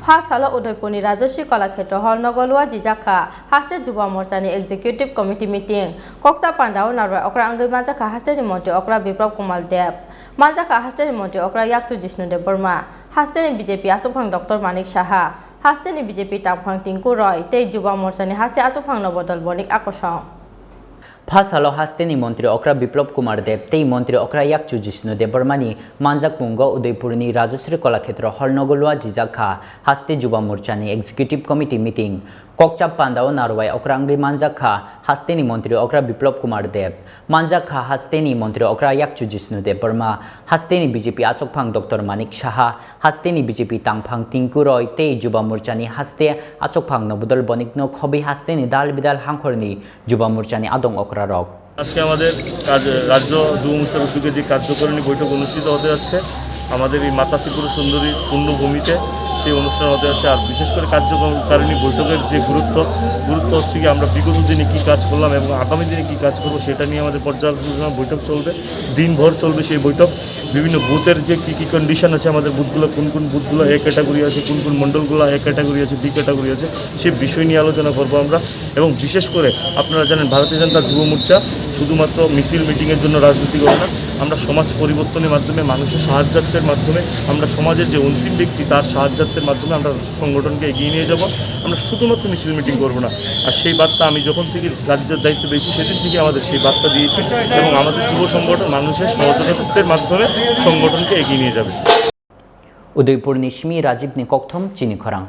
फासाला उदयपुरनि राजस्वी कलाक्षेत्र हल नगलुआ जिजाखा हास्ते जुवा मोर्चानि एग्जीक्यूटिव कमिटी मीटिंग कक्सा पांडाव नारवाय अक्रा अंगै मानजाखा हास्तेनि मंत्री अक्रा विप्लव कुमार देव मानजाखा हास्तेनि मंत्री अक्रा याक्सु जिष्णुदेव बर्मा हास्तेनि बीजेपी आचुफां डॉक्टर मानिक साहा हास्तेनि बीजेपी तांफां टिंकु रॉय तै जुवा मोर्चानि हास्ते आचुफां नबदल बनिक आकर्षण फासालो हास्तेनि मंत्री अक्रा विप्लव कुमार देव तै मंत्री अक्रा याक्सु जिष्णुदेव बर्मानि मानजाक मुंग उदयपुरनि राजश्री कलाक्षेत्र हल नगलुआ जिजाखा हास्ते जुवा मोर्चानि एग्जीक्यूटिव कमिटी मीटिंग कक्चाप पांडाव नारवाय अक्रा अंगै मानजाखा हास्तेनि मंत्री अक्रा विप्लव कुमार देव मानजाखा हास्तेनि मंत्री अक्रा याक्सु जिष्णुदेव बर्मा हास्तेनि बीजेपी आचकफां डॉक्टर मानिक साहा हास्तेनि बीजेपी तांफां टिंकु रॉय तै जुवा मोर्चानि हास्ते आचकफां नबदल बनिकनो खबि हास्तेनि दाल बिदाल हांखरनि जुवा मोर्चानि आदं अक्रा रक আজকে আমাদের রাজ্য যুব মোর্চার উদ্যোগে যে কার্যকারিণী বৈঠক অনুষ্ঠিত হতে যাচ্ছে আমাদের এই মাতা ত্রিপুরা সুন্দরী পূর্ণভূমিতে সেই অনুষ্ঠান হতে যাচ্ছে। আর বিশেষ করে কার্যকারিণী বৈঠকের যে গুরুত্ব হচ্ছে কি আমরা বিগত দিনে কী কাজ করলাম এবং আগামী দিনে কী কাজ করবো সেটা নিয়ে আমাদের পর্যালোচনা বৈঠক চলবে, দিনভর চলবে সেই বৈঠক। বিভিন্ন বুথের যে কী কন্ডিশন আছে, আমাদের বুথগুলো কোন বুথগুলো এ ক্যাটাগরি আছে, কোন মণ্ডলগুলো এ ক্যাটাগরি আছে, বি ক্যাটাগরি আছে, সেই বিষয় নিয়ে আলোচনা করবো আমরা। এবং বিশেষ করে আপনারা জানেন ভারতীয় জনতা যুব মোর্চা শুধুমাত্র মিছিল মিটিংয়ের জন্য রাজনীতি করে না, আমরা সমাজ পরিবর্তনের মাধ্যমে মানুষের সাহায্যার্থের মাধ্যমে আমরা সমাজের যে অন্তিম ব্যক্তি তার সাহায্যার্থের মাধ্যমে আমরা সংগঠনকে এগিয়ে নিয়ে যাব। আমরা শুধুমাত্র মিছিল মিটিং করব না। আর সেই বার্তা আমি যখন থেকে রাজ্যের দায়িত্ব পেয়েছি সেদিন থেকে আমাদের সেই বার্তা দিয়েছি এবং আমাদের যুব সংগঠন মানুষের সহযোগিতার মাধ্যমে সংগঠনকে এগিয়ে নিয়ে যাবে। उदयपुर निश्मी राजीव निकथम चिनी खरां।